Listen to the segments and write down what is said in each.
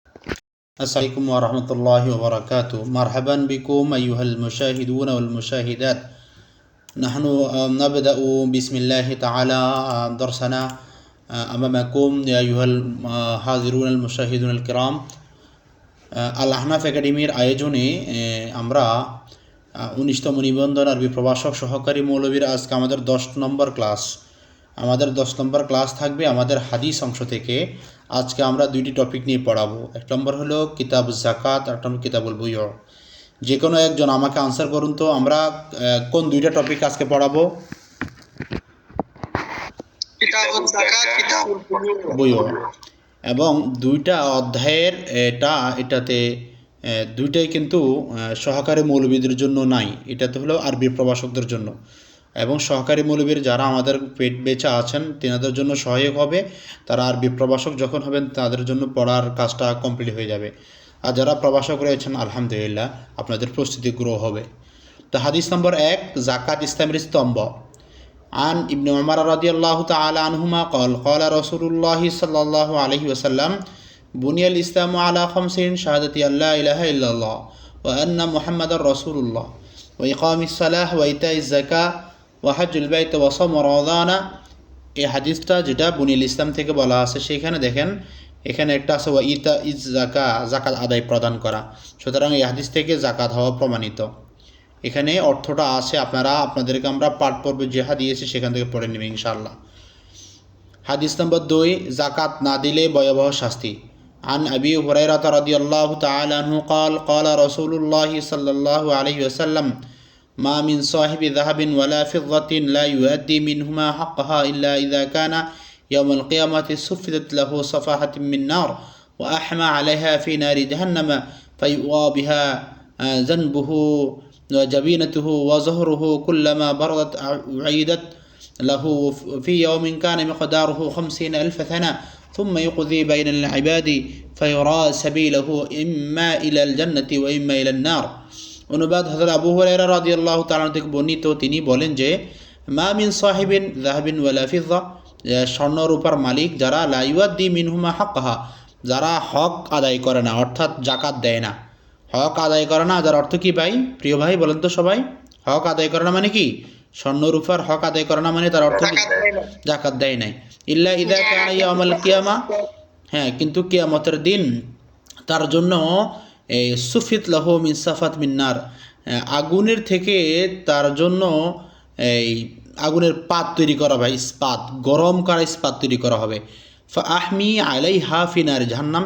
السلام عليكم ورحمة الله وبركاته. مرحبا بكم أيها المشاهدون والمشاهدات. نحن نبدأ بسم الله تعالى درسنا أمامكم يا أيها الحاضرون المشاهدون الكرام. আল আহনাফ একাডেমির আয়োজনে আমরা 19তম নিবন্ধন আরবি প্রভাষক সহকারী মৌলবীর আজকে আমাদের 10 নম্বর ক্লাস। আমাদের 10 নম্বর ক্লাস থাকবে আমাদের হাদিস অংশ থেকে। আজকে আমরা দুইটি টপিক নিয়ে পড়াবো। এক নম্বর হলো কিতাব যাকাত, আর একটা নম্বর কিতাবুল বুয়ু। যে কোনো একজন আমাকে আনসার করুন তো, আমরা কোন দুইটা টপিক আজকে পড়াবো? কিতাবুল যাকাত, কিতাবুল বুয়ু। এবং দুইটা অধ্যায়ের এটাতে দুইটাই কিন্তু সহকারী মৌলবীদের জন্য নাই, এটাতে হলো আরবি প্রভাষকদের জন্য। এবং সহকারী মৌলবীর যারা আমাদের পেট বেচা আছেন তেনাদের জন্য সহায়ক হবে। তারা আরবি প্রভাষক যখন হবেন তাদের জন্য পড়ার কাজটা কমপ্লিট হয়ে যাবে। আর যারা প্রভাষক রয়েছেন আলহামদুলিল্লাহ আপনাদের প্রস্তুতি গ্রো হবে। তো হাদিস নম্বর 1, যাকাত ইসলামের স্তম্ভ। عن ابن عمر رضي الله تعالى عنهما قال قال رسول الله صلى الله عليه وسلم بني الإسلام على 5: شهادة أن لا إله إلا الله وأن محمد رسول الله وإقام الصلاة وإيتاء الزكاة وحج البيت وصوم رمضان। এই হাদিসটা যেটা বুনিয়াল ইসলাম থেকে বলা আছে সেখানে দেখেন এখানে একটা আছে ওয়া ইতা ইজ জাকা, জাকাত আদায় প্রদান করা। সুতরাং এই হাদিস থেকে জাকাত হওয়া প্রমাণিত। এখানে অর্থটা আছে, আপনাদেরকে আমরা পাঠ পর্বে যেহা দিয়েছি সেখান থেকে পড়ে নেবেন ইনশাআল্লাহ। হাদিস নম্বর 2, জাকাত না দিলে ভয়াবহ শাস্তি। عن أبي هريرة رضي الله تعالى عنه قال قال رسول الله صلى الله عليه وسلم ما من صاحب ذهب ولا فضة لا يؤدي منهما حقها إلا إذا كان يوم القيامة سفدت له صفاحة من نار وأحمى عليها في نار جهنم فيؤوى بها ذنبه وجبينته وظهره كلما بردت أعيدت له في يوم كان مقداره 50,000 سنة ثم يقضي بين العباد فيرى سبيله إما إلى الجنة وإما إلى النار। অনুবাদ হযরত আবু হুরায়রা রাদিয়াল্লাহু তাআলা থেকে বর্ণিত, তিনি বলেন যে মা মিন সাহিবিন যাহাবিন ওয়ালা ফিদ্দা, স্বর্ণ রূপার মালিক যারা লা ইউআদ্দি মিনহুমা হাক্কাহা, যারা হক আদায় করে না অর্থাৎ জাকাত দেয় না। হক আদায় করে না, যার অর্থ কি ভাই? প্রিয় ভাই বলেন তো সবাই, হক আদায় করে না মানে কি? স্বর্ণ রূপার হক আদায় করে না মানে তার অর্থ কি? জাকাত দেয় নাই। ইল্লা ইযা কানা ইয়াউমুল কিয়ামা, হ্যাঁ, কিন্তু কিয়ামতের দিন তার জন্য সুফিত লাহু মিন সাফাত মিন্নার, আগুনের থেকে তার জন্য এই আগুনের পাত তৈরি করা হয়, ইস্পাত, গরম করা ইস্পাত তৈরি করা হবে। ফাহমি আলাইহা ফিনার জাহান্নাম,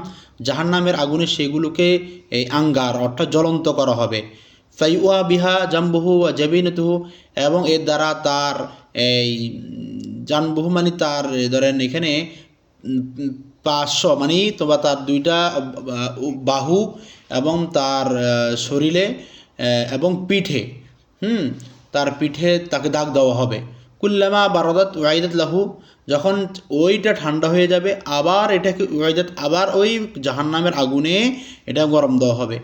জাহান্নামের আগুনে সেগুলোকে এই আঙ্গার অর্থাৎ জ্বলন্ত করা হবে। ফাইওয়া বিহা জাম্বুহু ওয়া জাবিনাতুহু, এবং এর দ্বারা তার এই জানবুহু মানে তার ধরেন এখানে 500 মানে তোমার তার দুইটা বাহু এবং তার শরীরে এবং পিঠে, তার পিঠে তাকে দাগ দেওয়া হবে। কুল্লামা বারাদাত ওয়াইদাত লাহু, যখন ওইটা ঠান্ডা হয়ে যাবে আবার এটাকে ওয়াইদাত, আবার ওই জাহান্নামের আগুনে এটা গরম দেওয়া হবে।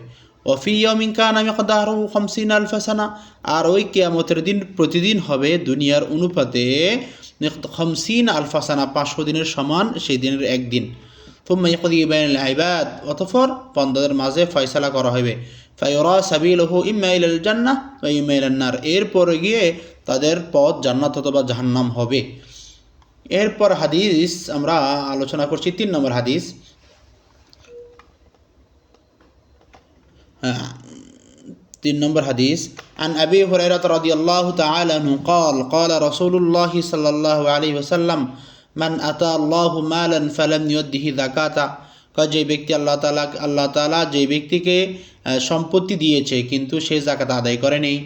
ওফি ইয়াউমিন কানা মিকদারুহু 50,000 সানা, আর ওই কিয়ামতের দিন প্রতিদিন হবে দুনিয়ার অনুপাতে 50,000 সানা, 500 দিনের সমান সেই দিনের একদিন। থুম্মা ইয়াকদি বাইনাল ইবাদ, অতঃপর বান্দাদের মাঝে ফয়সালা করা হবে। ফায়ুরা সাবিলুহু ইম্মা ইলাল জান্নাহ ওয়া ইম্মা ইলান নার, এরপরে গিয়ে তাদের পথ জান্নাত অথবা জাহান্নাম হবে। এরপর হাদিস আমরা আলোচনা করছি 3 নম্বর হাদিস। 3 নম্বর হাদিস। عن أبي هريرة رضي الله تعالى عنه قال قال رسول الله صلى الله عليه وسلم من أتى الله مالا فلم يؤده زكاة, যে ব্যক্তি আল্লাহ তাআলা যে ব্যক্তিকে সম্পত্তি দিয়েছে কিন্তু সে যাকাত আদায় করে নেই,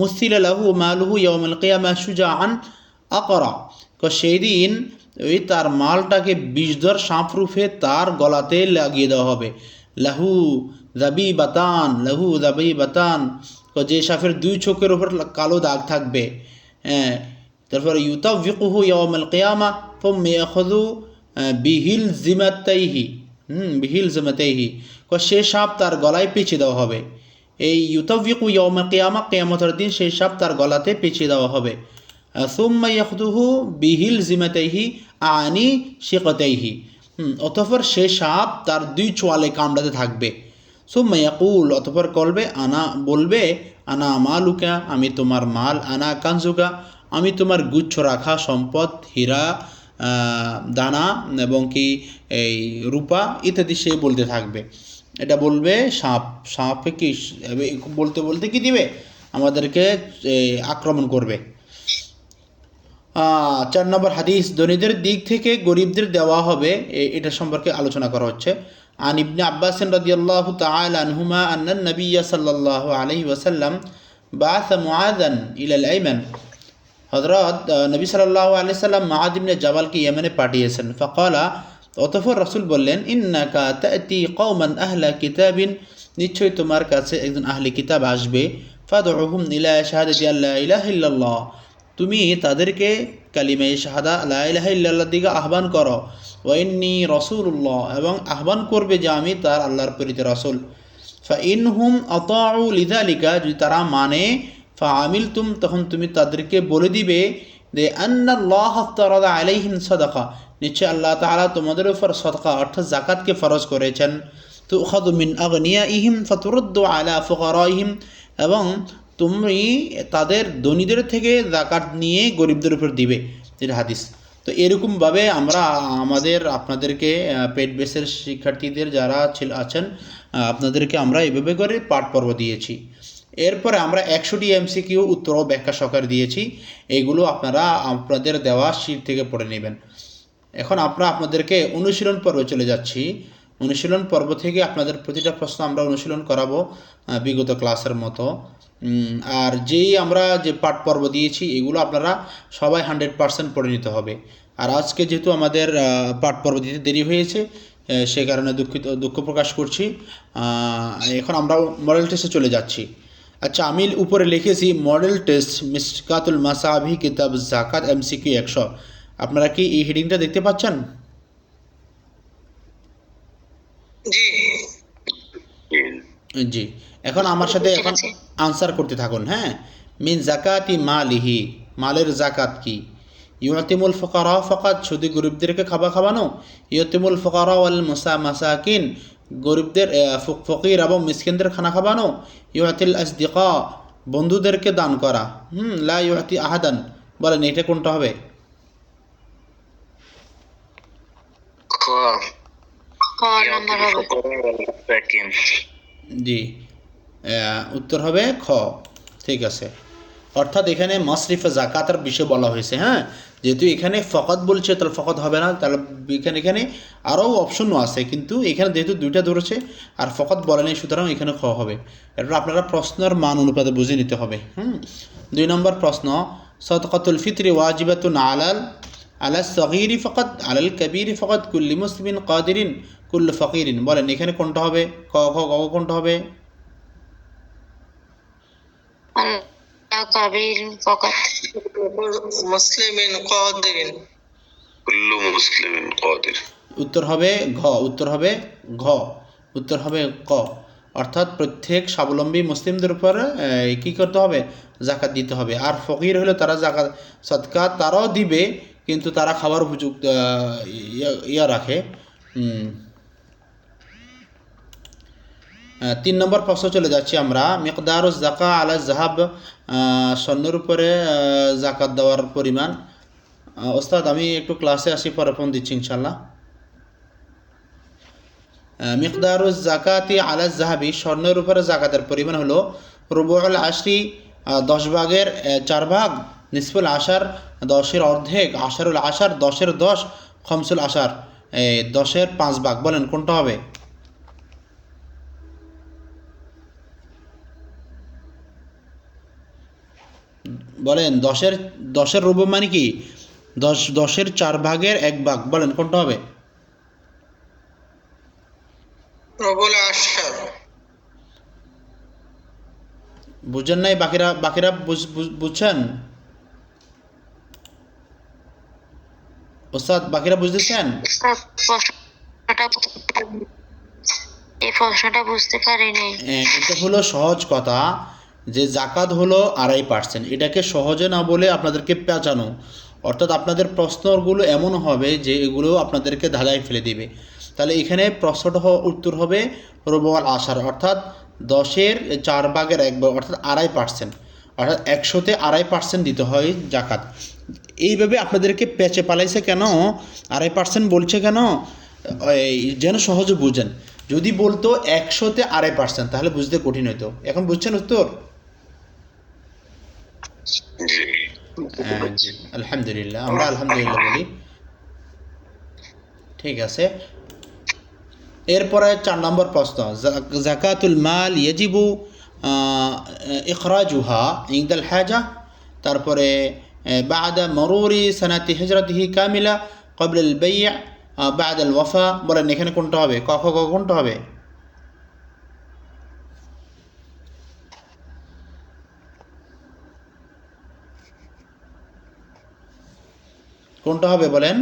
মুসিলা লাহু মালুহু ইয়াউমুল কিয়ামাহ শুজাআন আকরা, সেই দিন ওই তার মালটাকে বিষধর সাঁপরূপে তার গলাতে লাগিয়ে দেওয়া হবে। লাহু যাবিবাতান, লাহু যাবিবাতান, যে সাপের 2 চোখের উপর কালো দাগ থাকবে। তারপরে ইউতাফিকুহু ইয়াউমুল কিয়ামা থুম্মা ইয়াখুযু বিহিল জিমাতাইহি, বিহিল জিমাতাইহি, সে সাপ তার গলায় পেঁচিয়ে দেওয়া হবে। এই ইউতাফিকু ইয়াউমুল কিয়ামা, কিয়ামতের দিন সেই সাপ তার গলাতে পেঁচিয়ে দেওয়া হবে। সুম্মা ইয়াখুযুহু বিহিল জিমাতাইহি আনি শিকতাইহি, অতঃপর সে সাপ তার দুই চোয়ালে কামড়াতে থাকবে। সুম্মা ইয়াকুল, অতঃপর বলবে আনা মালুকা, আমি তোমার মাল, আনা কানজুকা, আমি তোমার গুচ্ছ রাখা সম্পদ, হীরা, দানা এবং কি এই রূপা ইত্যাদি সে বলতে থাকবে। এটা বলবে সাপে কি বলতে বলতে কি দিবে, আমাদেরকে আক্রমণ করবে। 4 নম্বর হাদিস, ধনীদের দিক থেকে গরিবদের দেওয়া হবে, এটা সম্পর্কে আলোচনা করা হচ্ছে। আন ইবনে আব্বাস রাদিয়াল্লাহু তাআলা আনহুমা আন্নান নবিয়্য সাল্লাল্লাহু আলাইহি ওয়াসাল্লাম বাআসা মুআযান ইলাল ইয়ামান, হযরত নবী সাল্লাল্লাহু আলাইহি সাল্লাম মুআয ইবনে জাবালকে ইয়েমেনে পাঠিয়েছেন। ফাকালা, অতঃপর রাসূল বললেন, ইন্নাকা তা'তি কওমান আহলা কিতাবিন, নিশ্চয়ই তোমার কাছে একজন আহলি কিতাব আসবে। ফাদউহুম ইলা শাহাদাতি আল্লা ইলাহা ইল্লাল্লাহ, তুমি তাদেরকে কালিমা শাহাদা লা ইলাহা ইল্লাল্লাহর দিকে আহ্বান করো। ওয়া ইন্নী রাসূলুল্লাহ, এবং আহ্বান করবে যে আমি তার আল্লাহর প্রেরিত রাসূল। ফা ইনহুম আতাউ লিযালিকা, যদি তারা মানে, ফা আমিলতুম, তখন তুমি তাদেরকে বলে দিবে যে আন্নাল্লাহ আফতারাদা আলাইহিম সাদাকা, নিশ্চয় আল্লাহ তাআলা তোমাদের উপর সাদকা অর্থাৎ যাকাতকে ফরজ করেছেন। তুখাযু মিন আগনিয়াইহিম ফাতুরদ্দু আলা ফুকারাইহিম, এবং তুমি তাদের ধনীদের থেকে যাকাত নিয়ে গরিবদের উপর দিবে, এটা হাদিস। তো এরকমভাবে আমরা আপনাদেরকে পেড বেসের শিক্ষার্থীদের যারা আছেন আপনাদেরকে আমরা এভাবে করে পাঠ পর্ব দিয়েছি। এরপরে আমরা 100টি এমসিকিউ উত্তর ও ব্যাখ্যা সহকারে দিয়েছি, এইগুলো আপনারা আপনাদের দেওয়া শীট থেকে পড়ে নেবেন। এখন আপনাদেরকে অনুশীলন পর্বে চলে যাচ্ছি। অনুশীলন পর্ব থেকে আপনাদের প্রতিটা প্রশ্ন আমরা অনুশীলন করাবো বিগত ক্লাসের মতো। আর আমরা যে পাঠ পর্ব দিয়েছি এগুলো আপনারা সবাই 100% পড়ে নিতে হবে। আর আজকে যেহেতু আমাদের পাঠ পর্ব দিতে দেরি হয়েছে, সে কারণে দুঃখ প্রকাশ করছি। এখন আমরা মডেল টেস্টে চলে যাচ্ছি। আচ্ছা, আমি উপরে লিখেছি মডেল টেস্ট মিশকাতুল মাসাবি কিতাব যাকাত এমসিকিউ 100। আপনারা কি এই হেডিংটা দেখতে পাচ্ছেন? জি। এখন আমার সাথে এখন আনসার করতে থাকুন। হ্যাঁ, মিন যাকাতি মালিহি, মালের যাকাত কি? ইউতিমুল ফুকারা ফাকাত, শুধু গরিবদেরকে খাওয়ানো। ইউতিমুল ফুকারা ওয়াল মাসাকিন, গরিবদের ফকির এবং মিসকিনদের খানা খাওয়ানো। ইউতিল আসদিকা, বন্ধুদেরকে দান করা। লা ইউতি আহাদান, বলেন এটা কোনটা হবে? জি, উত্তর হবে খ। ঠিক আছে, অর্থাৎ এখানে মাসরিফে যাকাতের বিষয় বলা হয়েছে। হ্যাঁ, যেহেতু এখানে ফকত বলছে তাহলে ফকত হবে না, তাহলে এখানে আরও অপশনও আছে, কিন্তু এখানে যেহেতু দুইটা ধরেছে আর ফকত বলেনি, সুতরাং এখানে খ হবে। এরপর আপনারা প্রশ্নের মান অনুপাতে বুঝে নিতে হবে। 2 নম্বর প্রশ্ন, সাদকাতুল ফিতরি ওয়াজিবাতুন আলাস সগীরি ফাকাত আলাল কাবীরি ফাকাত কুল্লি মুসলিমিন কাদিরিন কুল্লু ফকিরিন, বলেন এখানে কোনটা হবে? ক কোনটা হবে? উত্তর হবে ঘ। উত্তর হবে ক, অর্থাৎ প্রত্যেক স্বাবলম্বী মুসলিমদের উপর কি করতে হবে? যাকাত দিতে হবে। আর ফকির হলে তারা যাকাত সদকা তারাও দিবে, কিন্তু তারা খাবার উপযুক্ত রাখে। 3 নম্বর প্রশ্ন চলে যাচ্ছি আমরা। মিকদারুজ যাকা আলা যাহাব, স্বর্ণের উপরে যাকাত দেওয়ার পরিমাণ। ওস্তাদ আমি একটু ক্লাসে আসি, পরে ফোন দিচ্ছি ইনশাল্লাহ। মিকদারুজ যাকাতি আলা যাহাবি, স্বর্ণের উপরে যাকাতের পরিমাণ হলো রুবুল আশরি, 10 ভাগের 4 ভাগ, নিসফুল আশার, 10-এর অর্ধেক, আশারুল আশার, 10-এর 10, খমসুল আশার, 10-এর 5 ভাগ। বলেন কোনটা হবে? বলেন 10-এর রুবু মানে কি? 10-এর 4 ভাগের 1 ভাগ। বলেন কোনটা হবে? বুঝেন নাই? বাকিরা বুঝছেন? ওস্তাদ বাকিরা বুঝতেছেন? এই প্রশ্নটা বুঝতে পারিনি। এটা হলো সহজ কথা যে যাকাত হলো 2.5%। এটাকে সহজে না বলে আপনাদেরকে পেঁচানো, অর্থাৎ আপনাদের প্রশ্নগুলো এমন হবে যে এগুলো আপনাদেরকে ধাঁধায় ফেলে দিবে। তাহলে এখানে প্রশ্নটা উত্তর হবে রুবুল আশার, অর্থাৎ 10-এর 4/1 অর্থাৎ 2.5%, অর্থাৎ 100-তে 2.5% দিতে হয় জাকাত। এইভাবে আপনাদেরকে পেঁচে পালাইছে কেন, 2.5% বলছে কেন, যেন সহজে বুঝেন। যদি বলতো 100-তে 2.5% তাহলে বুঝতে কঠিন হতো। এখন বুঝছেন উত্তর? জি, আলহামদুলিল্লাহ, আমরা আলহামদুলিল্লাহ বলি। ঠিক আছে, এরপরে 4 নম্বর প্রশ্ন, জাকাতুল মাল ইয়াজিবু ইখরাজুহা ইনদাল হাজা, তারপরে বাদা মরুরি সানাতি হিজরতিহি কামিলা ক্বাবলা আল বাই' বাদা আল ওয়াফা। বলেন এখানে কোনটা হবে, ক খ গ কোনটা হবে? কোনটা হবে বলেন?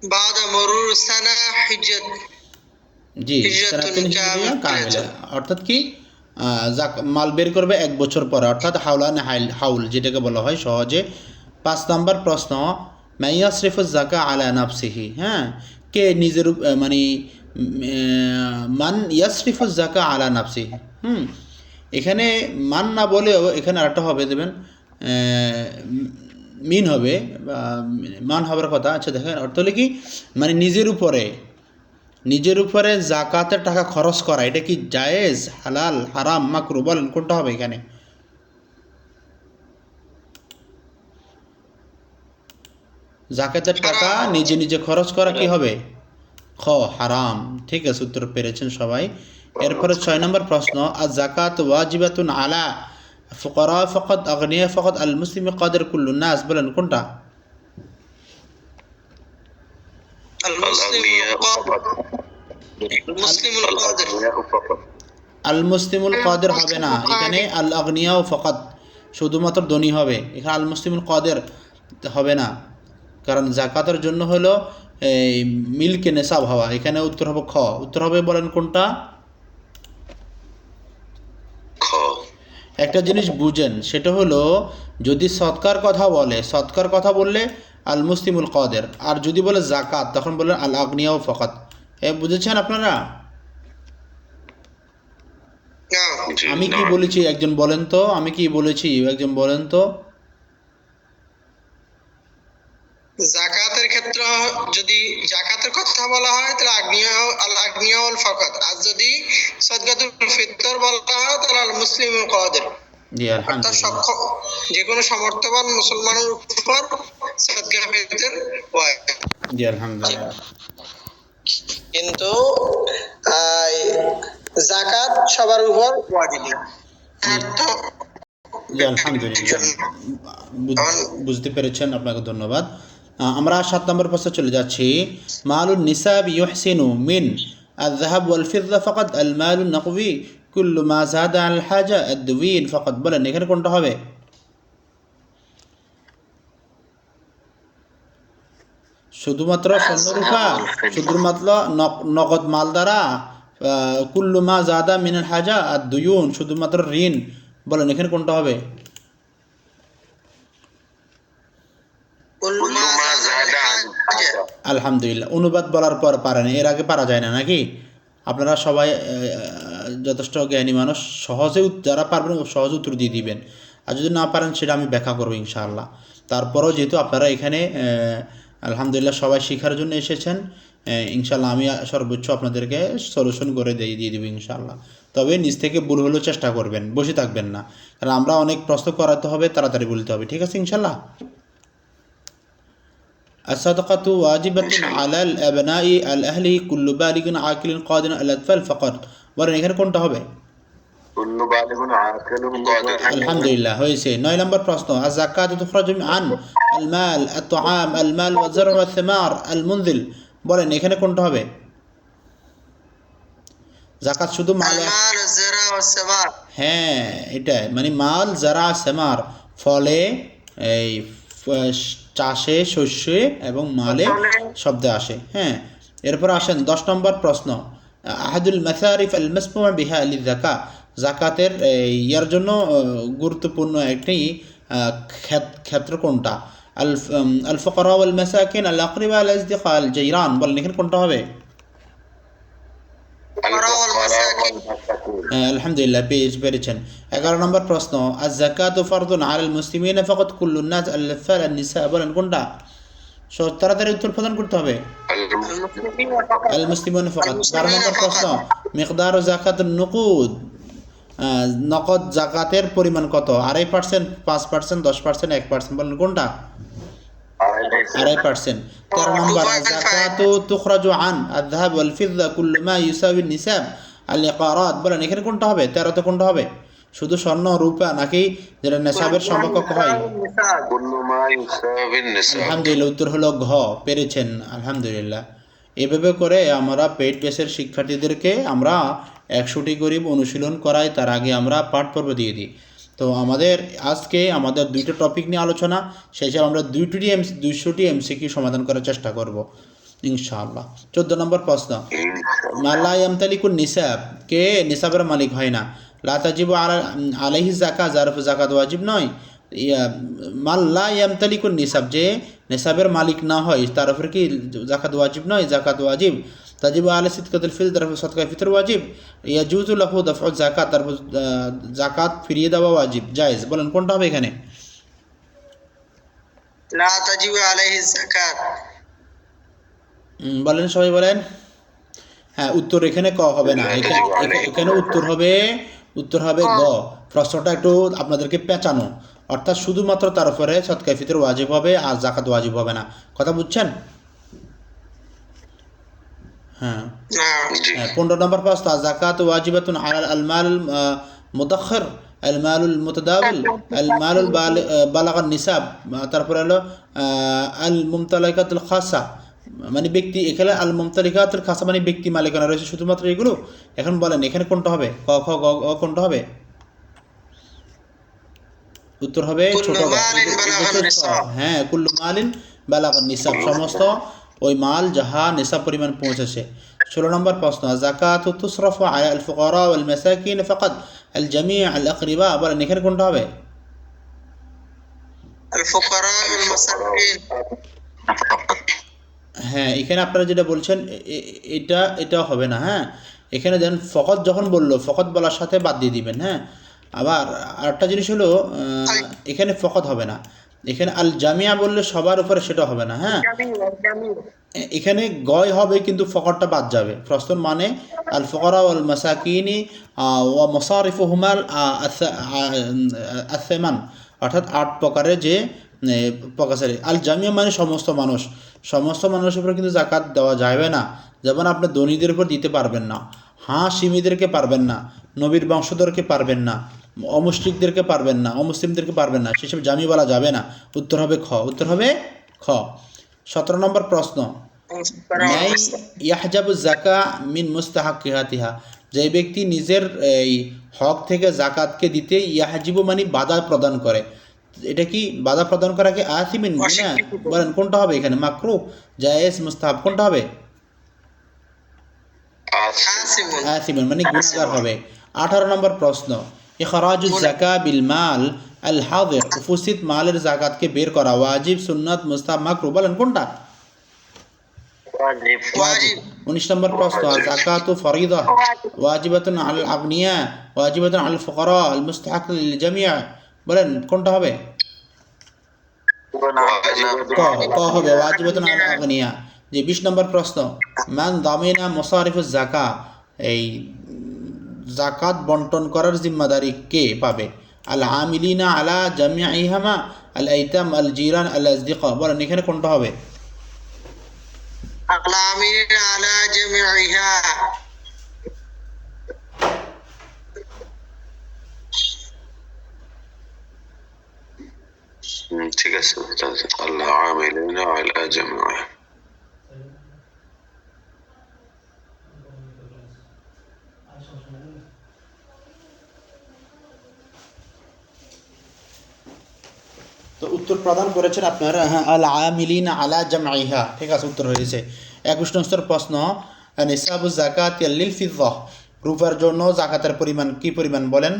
বাদা মরুর সানা হিজত, জি, সানাতুল হিজরিয়া কামিলা, অর্থাৎ কি মাল বের করবে 1 বছর পরে, অর্থাৎ হাওলান হাউল যেটাকে বলা হয় সহজে। 5 নম্বর প্রশ্ন, মাইয়াসরিফুজ জাকা আলা নাফসিহি, হ্যাঁ, কে নিজের মানে মান ইয়াসরিফুজ জাকা আলা নাফসিহি। এখানে মান না বলেও এখানে আরেকটা হবে, দেবেন মিন হবে বা মান হবার কথা। আচ্ছা দেখেন, অর্থ হলে কি, মানে নিজের উপরে জাকাতের টাকা খরচ করা, এটা কি জায়েজ, হালাল, হারাম, মাকরু? বলেন কোনটা হবে এখানে? জাকাতের টাকা নিজে নিজে খরচ করা কি হবে? খ, হারাম। ঠিক আছে, উত্তর পেরেছেন সবাই। এরপরে 6 নম্বর প্রশ্ন, আজ জাকাত ওয়াজিবাতুন আলা ফুকারা ফাকাত আগনিয়া ফাকাত আল মুসলিম কাদের কুল্লুন নাস। বলেন কোনটা? আল মুসলিমুল কাদের হবে না, এখানে আল আগনিয়া ফাকাত, শুধুমাত্র ধনী হবে। এখানে আল মুসলিমুল কাদের হবে না, কারণ জাকাতের জন্য হলো এই মিল্কে নেশাব হওয়া। এখানে উত্তর হবে খ। উত্তর হবে, বলেন কোনটা? একটা জিনিস বুঝেন, সেটা হলো যদি সৎকার কথা বলে, সৎকার কথা বললে আল মুসলিমুল কাদের, আর যদি বলে জাকাত তখন বললেন আল আগনিয়া ফাকাত। বুঝেছেন আপনারা? আমি কি বলেছি একজন বলেন তো, আমি কি বলেছি একজন বলেন তো? জাকাতের ক্ষেত্রে যদি জাকাতের কথা বলা হয় তাহলে আগনিয়াউল ফাকাত, আর যদি সাদকাতুল ফিতর বলা হয় তাহলে আল মুসলিমুল কাদের। জি আলহামদুলিল্লাহ, যে কোনো সমর্থবান মুসলমানের উপর সাদকা ফিতর ওয়াজিব। জি আলহামদুলিল্লাহ, কিন্তু যাকাত সবার উপর ওয়াজিব। জি আলহামদুলিল্লাহ, বুঝতে পেরেছেন, আপনাকে ধন্যবাদ। আমরা 7 নম্বর প্রশ্নে চলে যাচ্ছি। মালুন নিসাব ইউহসিনু মিন الذهب والفضة فقط المال النقدي كل ما زاد عن الحاجة الدوين فقط। বলেন এখানে কোনটা হবে? শুধুমাত্র স্বর্ণরূপা, শুধুমাত্র নগদ মাল দ্বারা, কুল্লু মা জাদা মিনাল হাজা আর দুয়ুন, শুধুমাত্র ঋণ। বলেন এখানে কোনটা হবে? আলহামদুলিল্লাহ, অনুবাদ বলার পর পারেন, এর আগে পারা যায় না নাকি? আপনারা সবাই যথেষ্ট জ্ঞানী মানুষ, সহজে যারা পারবেন সহজে উত্তর দিয়ে দিবেন, আর যদি না পারেন সেটা আমি ব্যাখ্যা করবো ইনশাআল্লাহ। তারপরেও যেহেতু আপনারা এখানে আলহামদুলিল্লাহ সবাই শেখার জন্য এসেছেন, ইনশাআল্লাহ আমি সর্বোচ্চ আপনাদেরকে সলিউশন করে দিয়ে দেবো ইনশাআল্লাহ। তবে নিজ থেকে ভুল হলেও চেষ্টা করবেন, বসে থাকবেন না, কারণ আমরা অনেক প্রশ্ন করাতে হবে, তাড়াতাড়ি বলতে হবে। ঠিক আছে ইনশাআল্লাহ। الصدقة واجبة على الأبناء الأهل كل بالغ عاقل قادر على الأطفال فقط। বলেন এখানে কোনটা হবে? কুল্লু বালিগুন আকিলুন কাদির। আলহামদুলিল্লাহ, হয়েছে। 9 নম্বর প্রশ্ন, الزكاة تخرج عن المال الطعام المال والزرع والثمار المنزل। বলেন এখানে কোনটা হবে? যাকাত শুধু মাল, হ্যাঁ এটা মানে মাল, জারা, সেমার, ফলে, এই চাষে, শস্যে এবং মালে শব্দে আসে। হ্যাঁ, এরপর আসেন 10 নম্বর প্রশ্ন, আহাদুল মাসারিফ আল মাসমুআ বিহা লিযাকা। জাকাতের ইয়ার জন্য গুরুত্বপূর্ণ একটি ক্ষেত্র কোনটা? আল ফুকারা ওয়াল মাসাকিন, আল আকরিবা, আল আসদিকা, আল জাইরান। বলেন এখানে কোনটা হবে? আলহামদুলিল্লাহ পেরেছেন। 11 নম্বর প্রশ্ন, আয-যাকাতু ফারদুন আলাল মুসলিমিনা ফাকাত কুল্লুন নাস আল-আতফাল আন-নিসা। বলেন কোনটা? তাড়াতাড়ি উত্তর প্রদান করতে হবে। আল মুসলিমুন ফাকাত। 12 নম্বর প্রশ্ন, মিকদারু যাকাতুন নুকুদ, নগদ যাকাতের পরিমাণ কত? 2.5%, 5%, 10%, 1%। বলেন কোনটা? 2.5%। 13 নম্বর, যাকাতু তুখরাজু আন আয-যাহাব ওয়াল ফিদ্দা কুল্লু মা ইউসাউই নিসাব আল-ইকারাত। বলেন এখানে কোনটা হবে? 13 তে কোনটা হবে? শুধু স্বর্ণ রূপা নাকি যেটা নেশাবের সমকক্ষ হয়? আলহামদুলিল্লাহ উত্তর হলো ঘ। পেরেছেন আলহামদুলিল্লাহ। এভাবে করে আমরা পেইড বেসের শিক্ষার্থীদেরকে আমরা 100টি করে অনুশীলন করাই, তার আগে আমরা পাঠ পর্ব দিয়ে দিই। তো আজকে আমাদের 2টা টপিক নিয়ে আলোচনা, সেই হিসাবে আমরা 200টি এমসিকিউ সমাধান করার চেষ্টা করব ইনশাআল্লাহ। 14 নম্বর প্রশ্ন, মাল্লা ইয়ামতালিকুন নিসাব, কে নিসাবের মালিক হয় না? লা তাজিবু আলাইহি যাকাত, যার উপর যাকাত ওয়াজিব নয়। মাল্লা ইয়ামতালিকুন নিসাব, যে নিসাবের মালিক না হয় তার উপর কি যাকাত ওয়াজিব নয়? যাকাত ওয়াজিব। তাজিবু আলা সিদকাতুল ফিতর, তার উপর সদকা ফিতর ওয়াজিব। ইয়াজুজু লাহু দাফউ যাকাত, তার উপর যাকাত ফিরিয়ে দেওয়া ওয়াজিব, জায়েজ। বলেন কোনটা হবে এখানে? লা তাজিবু আলাইহি যাকাত। বলেন সবাই বলেন। হ্যাঁ, উত্তর এখানে ক হবে না, এখানে উত্তর হবে গ। প্রশ্নটা একটু আপনাদেরকে পেঁচানো, অর্থাৎ শুধুমাত্র তার উপরে সদকা ফিতর ওয়াজিব হবে আর যাকাত ওয়াজিব হবে না। কথা বুঝছেন? হ্যাঁ। 15 নম্বর প্রশ্ন, যাকাত ওয়াজিবাতুন আলাল আল-মাল মুদাখ্খির, আল-মালুল মুতাদাওয়াল, আল-মালুল বালাগান নিসাব। তারপরে হলো আল-মুমতালিকাতুল খাসা, মানে ব্যক্তি। এখানে আল মুমতালিকাতুল খাসা মানে ব্যক্তি মালিকানা রয়েছে শুধুমাত্র এগুলো। এখন বলেন এখানে কোনটা হবে? ক, খ, গ কোনটা হবে? উত্তর হবে ছোট গ। হ্যাঁ, কুল্লু মালিন বালাগান নিসাব, সমস্ত ওই মাল যাহা নিসাব পরিমাণ পৌঁছেছে। 16 নম্বর প্রশ্ন, যাকাতু তুসরাফু আলা আল ফুকারা ওয়াল মাসাকিন ফাকাত আল জামি' আল আকরিবা। বলেন এখানে কোনটা হবে? আল ফুকারা ওয়াল মাসাকিন। হ্যাঁ, এখানে আপনারা যেটা বলছেন এটা হবে না। হ্যাঁ, এখানে দেন ফকত যখন বললো, ফকত বলার সাথে বাদ দিয়ে দিবেন। হ্যাঁ, আবার আরেকটা জিনিস হলো, এখানে ফকত হবে না, এখানে আল জামিয়া বললে সবার উপরে সেটা হবে না। হ্যাঁ, এখানে গয় হবে কিন্তু ফকরটা বাদ যাবে। প্রশ্ন মানে আল ফুকারা ওয়াল মাসাকিনি ওয়া মাসারিফুহুমাল আস-সামান, অর্থাৎ 8 প্রকারের যে প্রকারে। আল জামিয়া মানে সমস্ত মানুষের উপর কিন্তু যাকাত দেওয়া যাবে না। যেমন আপনি ধনীদের উপর দিতে পারবেন না, হাশিমিদেরকে পারবেন না, নবীর বংশধরকে পারবেন না, অমুসলিকদেরকে পারবেন না, অমুসলিমদেরকে পারবেন না, সেসব জামি বলা যাবে না। উত্তর হবে খ। 17 নম্বর প্রশ্ন, ইয়াহজাবু যাকা মিন মুস্তাহাক্কিহাতিহা, যে ব্যক্তি নিজের এই হক থেকে যাকাতকে দিতে ইয়াহজিবু মানে বাধা প্রদান করে, এটা কি বাধা প্রদান করা কি আথিমিন গুনাহ? বলেন কোনটা হবে এখানে? মাকরুহ, জায়েজ, মুস্তাহাব, কোনটা হবে? আথিমিন মানে গুনাহগার হবে। 18 নম্বর প্রশ্ন, ইখরাজুজ যাকা বিল মাল আল হাদির, উপস্থিত মালের যাকাতকে বের করা ওয়াজিব, সুন্নাত, মুস্তাহাব, মাকরুহ। বলেন কোনটা? ওয়াজিব। 19 নম্বর প্রশ্ন, যাকাতু ফরিদা ওয়াজিবাতুন আলাল আগনিয়া, ওয়াজিবাতুন আলাল ফুকারা, আল মুস্তাহাক লিল জামিয়া। বলেন কোনটা হবে? ক হবে, ওয়াজিবাতুন আলাল আগনিয়া। যে 20 নম্বর প্রশ্ন, মান দামিনা মুসারিফুজ যাকা, এই যাকাত বন্টন করার জিম্মাদারি কে পাবে? আল আমিলিনা আলা জামিইহামা, আল আইতাম, আল জিরান, আল আসদিকা। বলেন এখানে কোনটা হবে? আল আমিলিনা আলা জামিইহা। ঠিক আছে, আল্লাহ আমিলিনা আলা জামিইহা। তো উত্তর প্রদান করেছেন আপনারা, হ্যাঁ, আল আমিলিনা আলা জামইহা, ঠিক আছে, উত্তর হয়েছে। 21 নম্বর প্রশ্ন, নিসাবু যাকাত লিল ফিদ্দা, রূপার জন্য যাকাতের পরিমাণ কি পরিমাণ? বলেন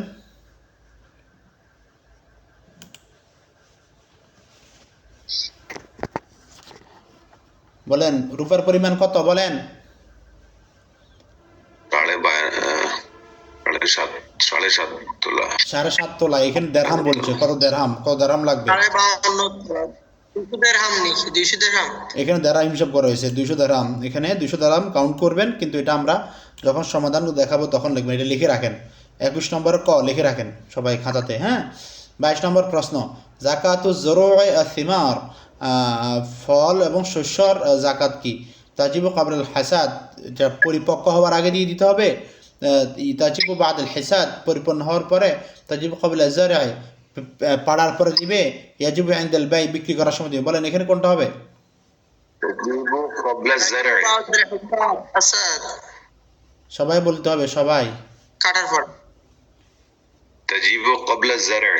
বলেন রূপার পরিমাণ কত বলেন? 7.5 তোলা। 7.5 তোলা। এখানে দেরহাম বলছে, কত দেরহাম লাগবে? 52 200 দিরহাম নেই, 200 দিরহাম। এখানে দেরহাম হিসাব করা হয়েছে 200 দেরহাম। এখানে 200 দেরহাম কাউন্ট করবেন, কিন্তু এটা আমরা যখন সমাধান দেখাবো তখন লিখবেন। এটা লিখে রাখেন, 21 নম্বর ক লিখে রাখেন সবাই খাতাতে। হ্যাঁ, 22 নম্বর প্রশ্ন, জাকাতু জরুই সিমার, ফল এবং শস্যর জাকাত কি? তাজিবু কাবলাল হাসাদ, এটা পরিপক্ক হওয়ার আগে দিয়ে দিতে হবে। তাজিবু বাদাল হাসাদ, পরিপূর্ণ হওয়ার পরে। তাজিবু কাবলা জারআ, পাড়ার পরে দিবে। ইয়াজিবু ইনদাল বাই, বিক্রি করার সময় দিবে। বলেন এখানে কোনটা হবে? تجيبه قبل الزرع. হাসাদ, সবাই বলতে হবে, সবাই। কাটার পর। تجيبه قبل الزرع.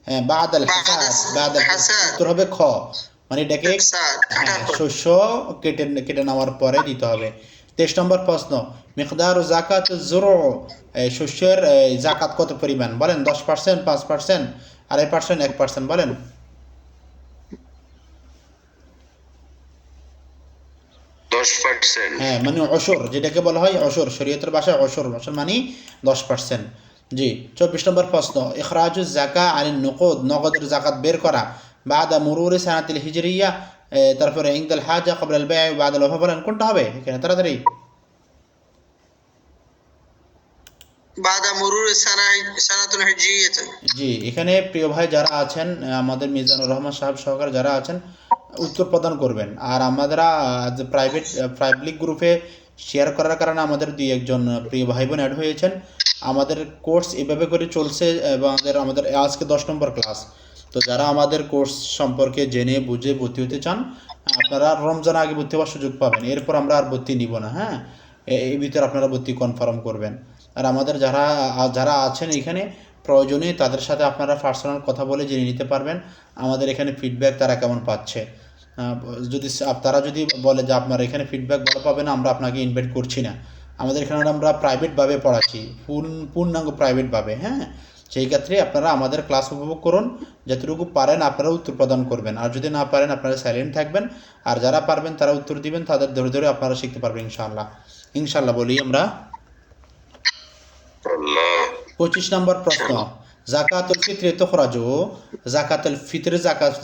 হ্যাঁ, বাদাল হাসাদ, উত্তর হবে খ, মানে এটাকে শস্য কেটে নেওয়ার পরে দিতে হবে। 23 নম্বর প্রশ্ন, মিকদার জাকাত জুরু, শস্যের জাকাত কত পরিমাণ? বলেন 10%, 5%, 2.5%, 1%? বলেন। 10%. হ্যাঁ, মানে অসর, যেটাকে বলা হয় অসর, শরীয়তের ভাষায় অসর মানে 10%। জি। 24 নম্বর প্রশ্ন, ইখরাজুজ জাকা আনিন নুকুদ, নগদের জাকাত বের করা, বাদা মুরুরি সানাতিল হিজরিয়া, তারপরে ইনদাল হাজা ক্বাবলাল বায় বাদাল ওয়াফা। বলেন কোনটা হবে এখানে তাড়াতাড়ি? বাদা মুরুর সানাতুল হিজরিয়াত। জি, এখানে প্রিয় ভাই যারা আছেন, আমাদের মিজানুর রহমান সাহেব সহকারে যারা আছেন, উত্তর প্রদান করবেন। আর আমরা প্রাইভেট গ্রুপে শেয়ার করার কারণে আমাদের 2-1 প্রিয় ভাই বোন অ্যাড হয়েছেন। আমাদের কোর্স এভাবে করে চলছে এবং আমাদের আজকে 10 নম্বর ক্লাস। তো যারা আমাদের কোর্স সম্পর্কে জেনে বুঝে ভর্তি হতে চান, আপনারা রমজান আগে ভর্তি হওয়ার সুযোগ পাবেন। এরপর আমরা আর ভর্তি নিব না। হ্যাঁ, এই ভিতরে আপনারা ভর্তি কনফার্ম করবেন। আর আমাদের যারা আছেন এখানে, প্রয়োজনে তাদের সাথে আপনারা পার্সোনাল কথা বলে জেনে নিতে পারবেন আমাদের এখানে ফিডব্যাক তারা কেমন পাচ্ছে। তারা যদি বলে যে আপনার এখানে ফিডব্যাক ভালো পাবে না, আমরা আপনাকে ইনভাইট করছি না। আমাদের এখানে আমরা প্রাইভেটভাবে পড়াচ্ছি, পূর্ণাঙ্গ প্রাইভেটভাবে। হ্যাঁ, সেই ক্ষেত্রে আপনারা আমাদের ক্লাস উপভোগ করুন, যতটুকু পারেন আপনারা উত্তর প্রদান করবেন। আর যদি না পারেন আপনারা সাইলেন্ট থাকবেন। আর যারা পারবেন তারা উত্তর দিবেন, তাদের ধরে ধরে আপনারা শিখতে পারবেন ইনশাআল্লাহ বলি আমরা। 25 নম্বর প্রশ্ন, জাকাতুল ফিতরে তুখরাজু, জাকাতুল ফিতরে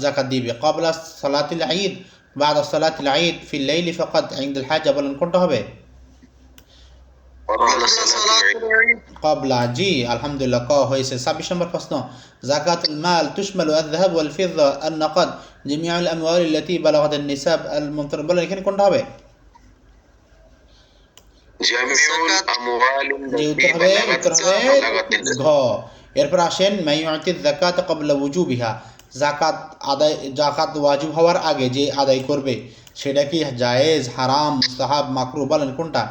জাকাত দিবে ক্বাবলা সালাতিল ঈদ, বাদা সালাতিল ঈদ, ফিল লাইলি ফাকাত, ইনদাল হাজা। বলেন কোনটা হবে? ক্বাবলা। জি, আলহামদুলিল্লাহ, ক হয়েছে। 26 নম্বর প্রশ্ন, জাকাতুল মাল তুশমালু আয-যাহাব ওয়াল ফিদ্দা, আন-নাকদ, জামিউল আমওয়াল আল্লাতী বালাগাত আন-নিসাব আল-মুমতার। বলেন এখানে কোনটা হবে? জামিউল আমওয়াল উত্তর হবে ঘ। এরপর আসেন, মাইউতিজ যাকাত ক্বাবলা ওয়ুজুবিহা, জাকাত ওয়াজিব হওয়ার আগে যে আদায় করবে সেটা কি জায়েজ, হারাম, মুস্তাহাব, মাকরুহ? বলেন কোনটা?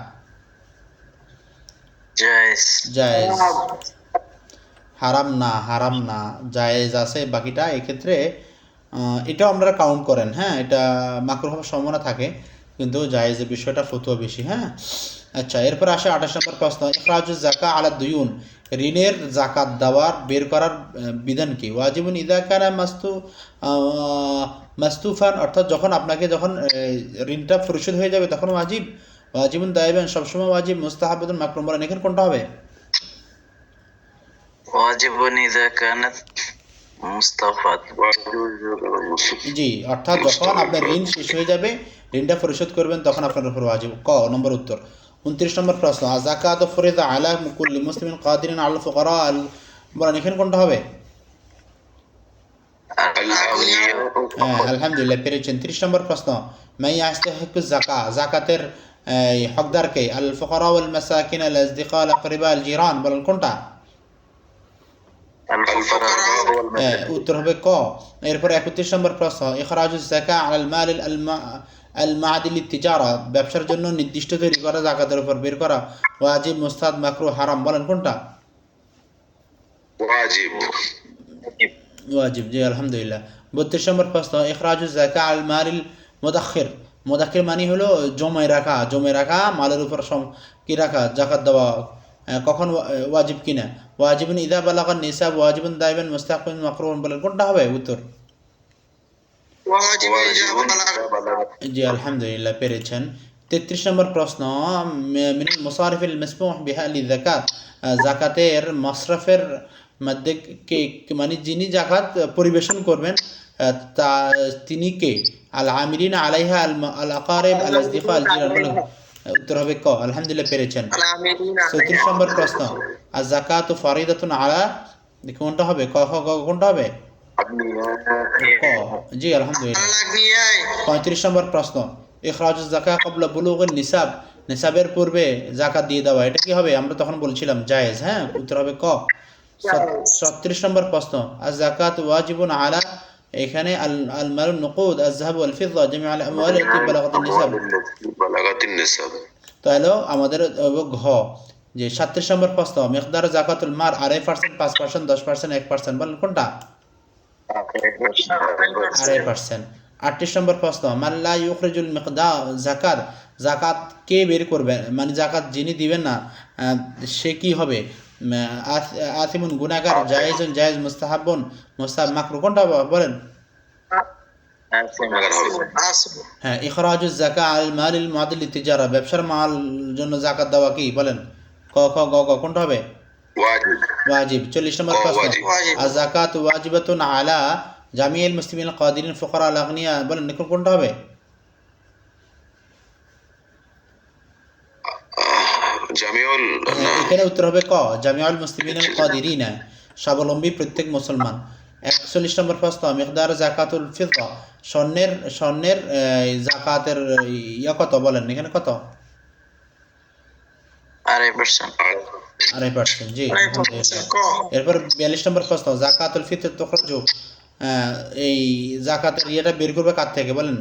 জায়েজ। হারাম না, জায়েজ আছে বাকিটা। এক্ষেত্রে এটাও আপনারা কাউন্ট করেন। হ্যাঁ, এটা মাকরুহ হওয়ার সম্ভাবনা থাকে, কিন্তু জায়েজের বিষয়টা ফতোয়া বেশি। হ্যাঁ, আচ্ছা। এরপর আসে 28 নম্বর প্রশ্ন, ইখরাজুজ জাকা আলা দুয়ুন, ঋণের জাকাত দেওয়ার বের করার বিধান কি? ওয়াজিবুন ইযা কানা মাস্তুফান, অর্থাৎ যখন ঋণটা পরিশোধ হয়ে যাবে তখন ওয়াজিব। ওয়াজিবুন দায়িবান, সবসময় ওয়াজিব। মুস্তাহাবুন, মাকরুহ। বলেন এখানে কোনটা হবে? ওয়াজিবুন ইযা কানাত মুস্তাফাত। জি, অর্থাৎ যখন আপনার ঋণ শেষ হয়ে যাবে, ঋণটা পরিশোধ করবেন, তখন আপনার উপর ওয়াজিব। ক নম্বর উত্তর। 29 নম্বর প্রশ্ন, আযাকাত ফরিদা আলা কুল্লি মুসলিমিন কাদিরিন আল ফুকারা। বলেন এখানে কোনটা হবে? আলহামদুলিল্লাহ, পেরেছেন। 30 নম্বর প্রশ্ন, মান ইয়াস্তাহিকুজ যাকা, জাকাতের হকদারকে? আল ফুকারা ওয়াল মাসাকিন আল আসদিকা আল আকরিবা আল জিরান। বলেন কোনটা? উত্তর হবে ক। এরপর 31 নম্বর প্রশ্ন, ইখরাজুজ যাকা আল মাল আল মাআদিল তিজারা, ব্যবসার জন্য নির্দিষ্ট তৈরি করা জাকাতের উপর বের করা ওয়াজিব, মুস্তাহাব, মাকরুহ, হারাম। বলেন কোনটা? ওয়াজিব। জি, আলহামদুলিল্লাহ। 32 নম্বর প্রশ্ন, ইখরাজুজ যাকা আল মালিল মুদাখির, মুদাখির মানে হলো জমায় রাখা মালের উপর কি রাখা, জাকাত দেওয়া কখন ওয়াজিব কিনা? ওয়াজিবুন ইযা বালাগান নিসাব, ওয়াজিবুন দায়িবান, মুস্তাহাবুন, মাকরুহ। বলেন কোনটা হবে উত্তর? ওয়াজিবুন ইজা واجب বালাগা। إذا بلغ জি আলহামদুলিল্লাহ পেরেছেন। 33 নম্বর প্রশ্ন, মিনাল মুসারিফিল মাসমুহ বিহা লিযাকাত, যাকাতের মাসরাফের মধ্যে কে মানে যিনি যাকাত পরিবেশন করবেন তা তিনি কে? আল আমিরিনা আলাইহা আল আকারিব আল আসদিকা আল জিরান, বলেন উত্তর হবে ক। আলহামদুলিল্লাহ পেরেছেন। আল আমিরিন 34 নম্বর প্রশ্ন, আজ যাকাতু ফারিদাতুন আলা, কোনটা হবে? ক খ গ কোনটা হবে? ক। জি আলহামদুলিল্লাহ। আল আগনিয়ায় 35 নম্বর প্রশ্ন, ইখরাজুজ যাকাত ক্বাবলা বুলুগিন নিসাব, নিসাবের পূর্বে যাকাত দিয়ে দেওয়া, এটা কি হবে? আমরা তখন বলছিলাম জায়েজ। হ্যাঁ, উত্তর হবে ক। 36 নম্বর প্রশ্ন, আজ যাকাত ওয়াজিবুন আলা, এখানে আল আল মাল নুকুদ আল যাহাব ওয়াল ফিদ্দা জামিউ আল আমওয়াল আল্লাতী বালাগাত নিসাব, التي بلغت النسب তাহলে আমাদের ঘ। যে 37 নম্বর প্রশ্ন, মিকদার যাকাতুল মার 2.5%, 5%, 10%, 1%, বলেন কোনটা? 2.5%। 38 নম্বর প্রশ্ন, মাল্লা ইউখরিজুল মিকদার যাকাত, যাকাত কে বের করবে, মানে যাকাত যিনি দিবেন না সে কি হবে? আথিমুন গুনাহগার, জায়েজুন জায়েজ, মুস্তাহাবুন মুস্তাহাব, মাকরুহ, কোনটা বলেন? আসব হ্যাঁ, ইখরাজুজ যাকাত আল মালিল মুআদ্দিল লিতিজারা, ব্যবসার মাল জন্য যাকাত দেওয়া কি? বলেন ক খ গ গ কোনটা হবে? واجب ওয়াজিব। 40 নম্বর প্রশ্ন, ওয়াজিব। আজ যাকাত ওয়াজিবাতুন আলা জামিউল মুসলিমিন কাদিরিন ফুকারা আল আগনিয়া, বলেন এখন কোনটা হবে? جميع এখানে উত্তর হবে ক, জামিউল মুসলিমিন আল কাদিরিনা, স্বাবলম্বী প্রত্যেক মুসলমান। 41 নম্বর প্রশ্ন, মিকদার যাকাতুল ফিদ্দা, স্বর্ণের যাকাতের ইয়া কত? বলেন এখানে কত? 2.5%। জি আলহামদুলিল্লাহ। ক এরপর 42 নম্বর প্রশ্ন, যাকাতুল ফিতর তুখরাজু, এই যাকাতের ইয়েটা বের করবে কার থেকে? বলেন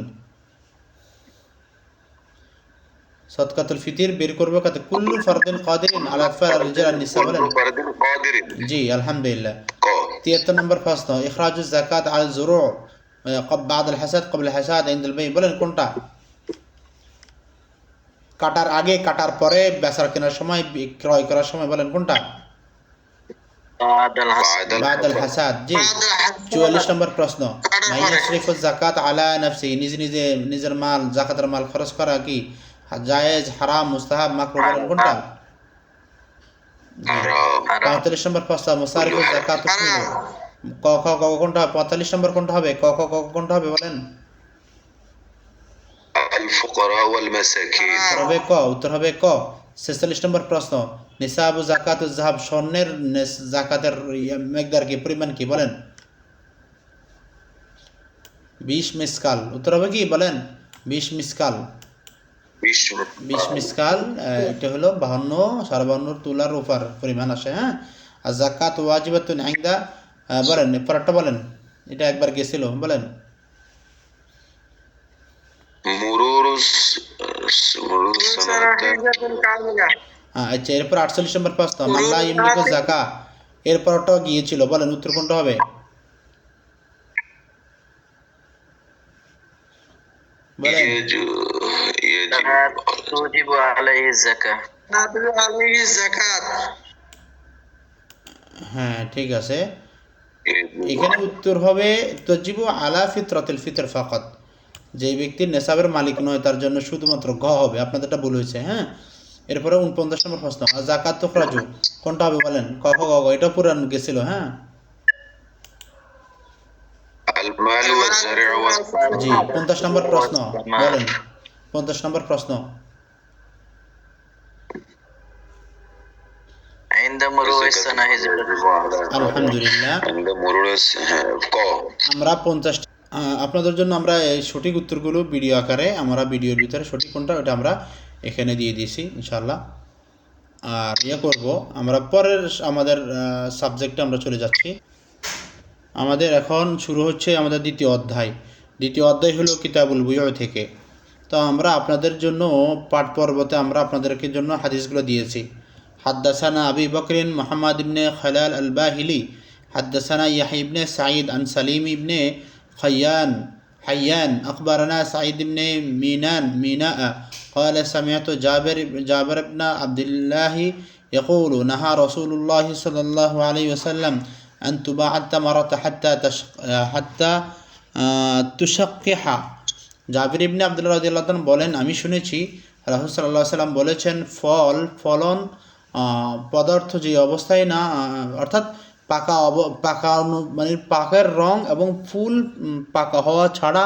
সদকাতুল ফিতর বের করবে কাতে? কুল্লু ফারদিন কাদিরিন আলা ইতফার আল রিজাল আন নিসা, বলেন كل فرد قادر জি আলহামদুলিল্লাহ। ক 73 নম্বর প্রশ্ন, ইখরাজুজ যাকাত আল যুরু বাদ আল হাসাদ ক্বাবলা হাসাদ ইনদাল বাই, বলেন কোনটা? কাটার আগে, কাটার পরে, বেচার কেনার সময়, ক্রয় করার সময়, বলেন কোনটা? বাদ আল হাসাদ। জি। 44 নম্বর প্রশ্ন, মাইয়াশরিফুজ যাকাত আলা নাফসি, নিজের মাল, যাকাতের মাল খরচ করা কি জায়েজ, হারাম, মুস্তাহাব, মাকরুহ, বলেন কোনটা? হারাম 45 নম্বর প্রশ্ন, মুসারিফুজ যাকাত কুল্লু, ক খ গ কোনটা? 45 নম্বর কোনটা হবে? ক খ গ কোনটা হবে? বলেন الفقراء والمساكين উত্তর হবে ক। উত্তর হবে ক। 46 নম্বর প্রশ্ন, নিসাবু যাকাতুজ যাহাব, স্বর্ণের যাকাতের মিকদার কি, পরিমাণ কি? বলেন 20 মিসকাল। উত্তর হবে কি? বলেন 20 মিসকাল। 20 মিসকাল, এটা হলো 52 তুলার উপর পরিমাণ আসে। হ্যাঁ, আর যাকাত ওয়াজিবাতুন ইনদা, বলেন পরেরটা বলেন, এটা একবার গেছিল, বলেন مرور السنة আচ্ছা। এরপর 48 নম্বর প্রশ্ন, মাল্লা ইমলিকু যাকা, এরপরটাও গিয়েছিল, বলেন উত্তর কোনটা হবে? বলেন توجب عليه الزكاة নাদির আলাইহি যাকাত হ্যাঁ ঠিক আছে। এখানে উত্তর হবে তজিবু আলা ফিতরাতুল ফিতর ফাকাত, যে ব্যক্তির নেসাবের মালিক নয় তার জন্য শুধুমাত্র ঘ হবে। আপনাদেরটা ভুল হয়েছে। হ্যাঁ, এরপরে 49 নম্বর প্রশ্ন, যাকাত তুখরাজু, কোনটা হবে? বলেন ক খ গ গ, এটা পুরান গেছিল। হ্যাঁ المال والزرع জি। 50 নম্বর প্রশ্ন, বলেন 50 নম্বর প্রশ্ন, عند مرور السنة আলহামদুলিল্লাহ। عند مرور ক আমরা 50, আপনাদের জন্য আমরা এই সঠিক উত্তরগুলো ভিডিও আকারে, আমরা ভিডিওর ভিতরে সঠিক কোনটা ওটা আমরা এখানে দিয়ে দিয়েছি ইনশাআল্লাহ। আর ইয়ে করব, আমরা পরের আমাদের সাবজেক্টে আমরা চলে যাচ্ছি। আমাদের এখন শুরু হচ্ছে আমাদের দ্বিতীয় অধ্যায়। দ্বিতীয় অধ্যায় হলো কিতাবুল বুয়ু থেকে। তো আমরা আপনাদের জন্য পাঠ পর্বতে আমরা আপনাদেরকে জন্য হাদিসগুলো দিয়েছি। হাদ্দাসানা আবি বকরিন মুহাম্মদ ইবনে খালাল আল বাহিলি, হাদ্দাসানা ইয়াহইয়া ইবনে সাঈদ আন সালিম ইবনে حيان أخبرنا سعيد بن ميناء قال سمعت جابر بن عبد الله يقول نهى رسول الله صلى الله عليه وسلم أن تباع التمرة حتى তুশাক্কিহা। জাবির ইবনে আব্দুল্লাহ রাদিয়াল্লাহু তাআলা বলেন, আমি শুনেছি রাসূল সাল্লাল্লাহু আলাইহি সাল্লাম বলেছেন, ফলন পদার্থ যে অবস্থায় না, অর্থাৎ পাকা মানে পাকের রং এবং ফুল পাকা হওয়া ছাড়া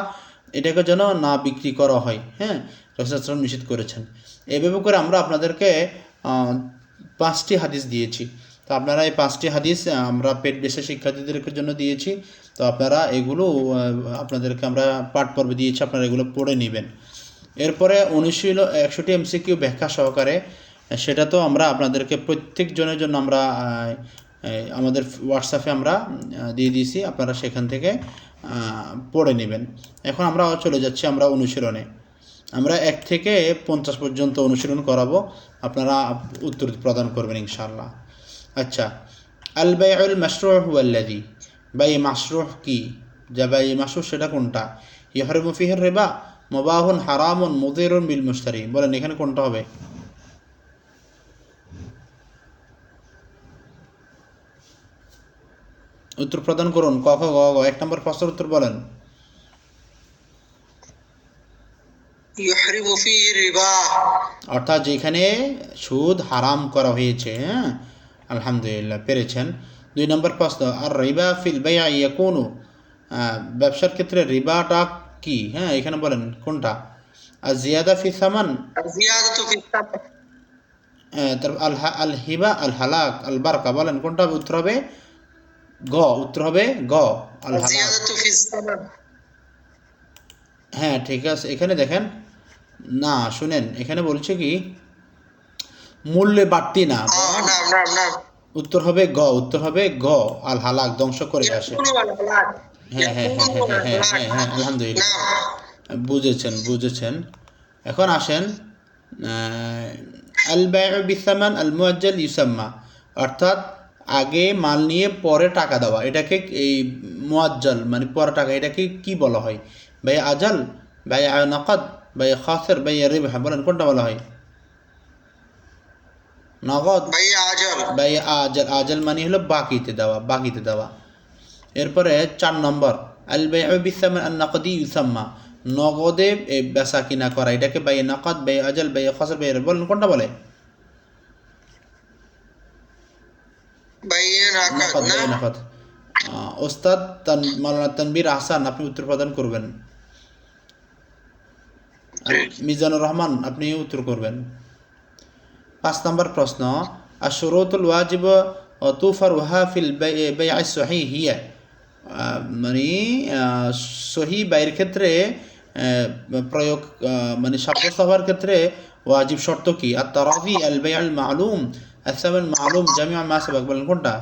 এটাকে যেন না বিক্রি করা হয়। হ্যাঁ, রাসূল সাল্লাল্লাহু আলাইহি ওয়াসাল্লাম নিষেধ করেছেন। এভাবে করে আমরা আপনাদেরকে 5টি হাদিস দিয়েছি। তো আপনারা এই 5টি হাদিস আমরা পেট বেসে শিক্ষার্থীদের জন্য দিয়েছি। তো আপনারা এগুলো আপনাদেরকে আমরা পাঠ পর্বে দিয়েছি, আপনারা এগুলো পড়ে নেবেন। এরপরে 100টি এমসিকিউ ব্যাখ্যা সহকারে, সেটা তো আমরা আপনাদেরকে প্রত্যেক জনের জন্য আমরা আমাদের হোয়াটসঅ্যাপে আমরা দিয়ে দিয়েছি, আপনারা সেখান থেকে পড়ে নেবেন। এখন আমরা চলে যাচ্ছি আমরা অনুশীলনে। আমরা 1 থেকে 50 পর্যন্ত অনুশীলন করাবো, আপনারা উত্তর প্রদান করবেন ইনশাআল্লাহ। আচ্ছা, আল বাইউল মাশরুউ হুয়াল্লাযী, বাই মাশরুহ কি, যা বাই মাশরুহ সেটা কোনটা? ইহরিমু ফিহি রিবা, মুবাহুন, হারামুন, মুদিরুন বিল মুশতারি। বলেন এখানে কোনটা হবে? উত্তর প্রদান করুন। ক খ গ ঘ। 1 নম্বর প্রশ্নের উত্তর বলেন। ইউহরিমু ফিহি রিবা, অর্থাৎ যেখানে সুদ হারাম করা হয়েছে। হ্যাঁ, আলহামদুলিল্লাহ, পেরেছেন। 2 নম্বর প্রশ্ন, আর রিবা ফিল বাই'i ইয়াকুনু, ব্যবসার ক্ষেত্রে রিবাটা কি? হ্যাঁ, এখানে বলেন কোনটা? আর জিয়াদা ফি সামান, জিয়াদাতু ফি সামান, আল হিবা, আল হালাক, আল বারকা। বলেন কোনটা উত্তর হবে? গ। উত্তর হবে গ, আল হালাক। জিয়াদাতু ফি সামান। হ্যাঁ, ঠিক আছে। এখানে দেখেন না, শুনেন, এখানে বলছে কি মূল্যে বাড়তি না, না, উত্তর হবে গ। উত্তর হবে গ, আল হালাক, ধ্বংস করে আসে। হ্যাঁ হ্যাঁ হ্যাঁ হ্যাঁ হ্যাঁ হ্যাঁ হ্যাঁ, আলহামদুলিল্লাহ, বুঝেছেন। এখন আসেন, আল বাইউ বিসামান আল মুআজ্জাল ইউসাম্মা, অর্থাৎ আগে মাল নিয়ে পরে টাকা দেওয়া, এটাকে এই মুআজ্জাল মানে পরে টাকা, এটাকে কি বলা হয়? বাই আজাল, বাই নকদ, বাই খাসির, বাই রিবহ। বলেন কোনটা বলা হয়? নগদ, বাই আজাল। আজাল মানে হলো বাকিতে দেওয়া। এরপরে 4 নম্বর, আল বাইউ বিসামান আন নকদি ইউসাম্মা, নগদে বেচা কিনা করা, এটাকে বাই নকদ, বাই আজাল, বাই খাসির, বাই রিবহ। বলেন কোনটা বলে? নকদ। ওস্তাদ মাওলানা তানবীর আহসান, আপনি উত্তর প্রদান করবেন। মিজানুর রহমান, আপনি উত্তর করবেন। 5 নম্বর প্রশ্ন, আশ-শুরুতুল ওয়াজিব ওয়া তুফারুহা ফিল বাই'i সহিহ হিয়া, মানে সহি বাইয়ের ক্ষেত্রে প্রয়োগ মানে সাব্যস্ত হওয়ার ক্ষেত্রে ওয়াজিব শর্ত কি? আত-তারাফি, আল বাই'উল মা'লুম, আস-সামান মা'লুম, জামি'আ মা সাবাক। বলেন কোনটা?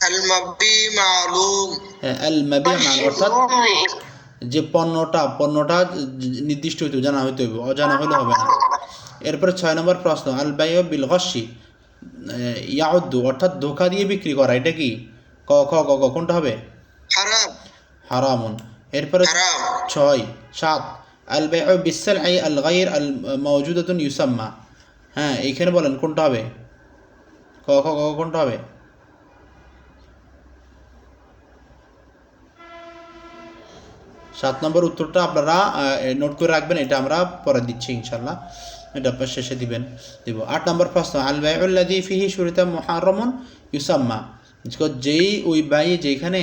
আল মাবি মা'লুম, আল মাবি মা'লুম, অর্থাৎ যে পণ্যটা নির্দিষ্ট হইতে জানা হইতে হবে, অজানা হলে হবে না। এরপরে 6 নম্বর প্রশ্ন, আল বাইউ বিল গশি ইয়াউদ্দু, অর্থাৎ ধোঁকা দিয়ে বিক্রি করা, এটা কি? ক খ গ ঘ। কোনটা হবে? হারাম, হারামুন। এরপরে 7 আল বাইউ বিসসাল'i আল গায়র আল মাওজুদাতুন ইউসাম্মা। হ্যাঁ, এইখানে বলেন কোনটা হবে? ক খ গ ঘ। কোনটা হবে? 7 নম্বর উত্তরটা আপনারা নোট করে রাখবেন, এটা আমরা পরে দিচ্ছি ইনশাআল্লাহ, এটা আপনার শেষে দিব। 8 নম্বর প্রশ্ন, আল বাইউল লাযী ফিহি শুরিতা মুহাররামুন ইউসাম্মা, যেই ওই বাই যেখানে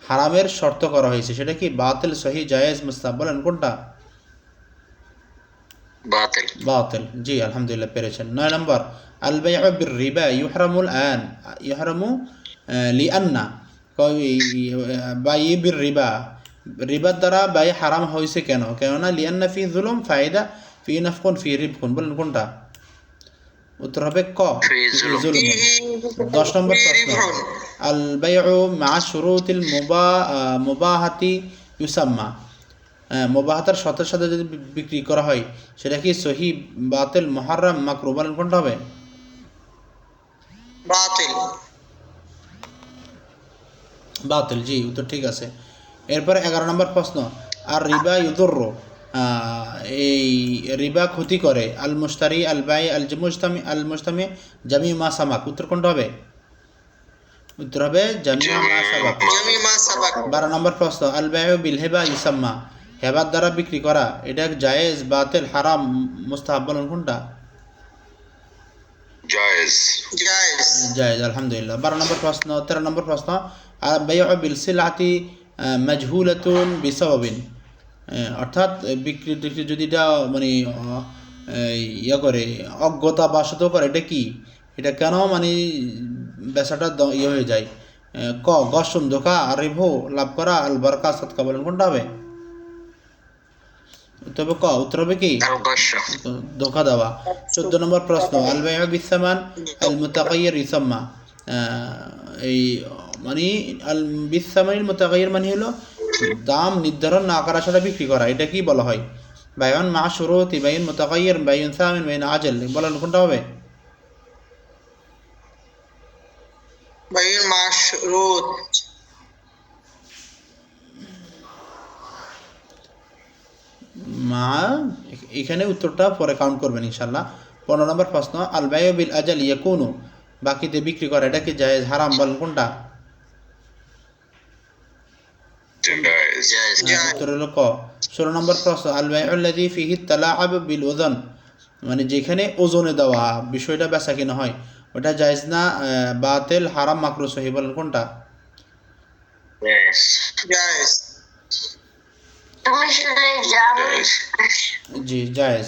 হারামের শর্ত করা হয়েছে সেটা কি? বাতিল, সহিহ, জায়েজ, মুস্তাহাব। বলেন কোনটা? বাতিল। জি, আলহামদুলিল্লাহ, পেরেছেন। 9 নম্বর, আল বাইউ বির রিবা ইহরামু লিআন্না, বাই বির রিবার দ্বারা বাই হারাম হয়েছে কেন? কেননা লিআন্না ফি যুলুম ফায়দা ফি নাফকুন ফি রিবহুন। বলেন কোনটা? উত্তর হবে ক, যুলুম। 10 নম্বর প্রশ্ন, আল বাইউ মা শুরুতিল মুবাহাতি ইউসাম্মা, মুবাহাতার শর্তের সাথে যদি বিক্রি করা হয় সেটা কি সহিহ, বাতিল, মুহাররাম, মাকরুহ? বলেন কোনটা হবে? বাতিল। জি, উত্তর ঠিক আছে। এরপরে 11 নম্বর প্রশ্ন, আর রিবা ইউদুররু, এই রিবা ক্ষতি করে, আল মুশতারি, আল বাই, আল মুজতামি জামি মা সামাক। উত্তর কোনটা হবে? উত্তর হবে জামিউ মা সাবাক। জামি মা সাবাক। 12 নম্বর প্রশ্ন আল বাইউ বিল হিবা ইউসাম্মা, হেবার দ্বারা বিক্রি করা এটা জায়েজ, বাতিল, হারাম, মুস্তাহাব বলেন কোনটা? جائز জায়েজ। জায়েজ, আলহামদুলিল্লাহ। 12 নম্বর প্রশ্ন 13 নম্বর প্রশ্ন আল বাইউ বিল সিলআতি মাজহুলাতুন বিসাবাবিন, অর্থাৎ বিক্রি টিক্রি যদি এটা মানে ইয়া করে অজ্ঞতা বাসত করে, এটা কি, এটা কেন মানে বেচাটা ইয়ে হয়ে যায়? ক গসম ধোকা, আর রিভো লাভ করা, আল বারকা সদকা বলেন কোনটা হবে? তবে ক উত্তর হবে কি الغش ধোকা দেওয়া। 14 নম্বর প্রশ্ন আল বাইউ বিসামান আল মুতাগায়্যির ইউসাম্মা, এই মানে আল বিসামানিল মুতাগায়্যির মানে হলো দাম নির্ধারণ না করা ছাড়া বিক্রি করা, এটা কি বলা হয়? বাইউন মা শুরুতি, বাইউন মুতাগায়্যির, বাইউন সামিন, বাইউন আজল বলেন কোনটা হবে? বাইউল মাশরুত। মা এখানে উত্তরটা পরে কাউন্ট করবেন ইনশাল্লাহ। 15 নম্বর প্রশ্ন আল বাইউ বিল আজাল ইয়াকুনু, বাকিতে বিক্রি করা এটা কি জায়েজ, হারাম বলেন কোনটা? جائز جائز উত্তর হলো ক। 16 নম্বর প্রশ্ন আল বাইউ আল্লাযী ফীহি তালাআব বিল ওজন, মানে যেখানে ওজনে দেওয়া বিষয়টা বেচা কিনা হয় ওটা জায়েজ না, বাতিল, হারাম, মাকরুহ, সহিহ বলেন কোনটা? جائز জায়েজ। তুমি শুধু জানো جائز জি জায়েজ।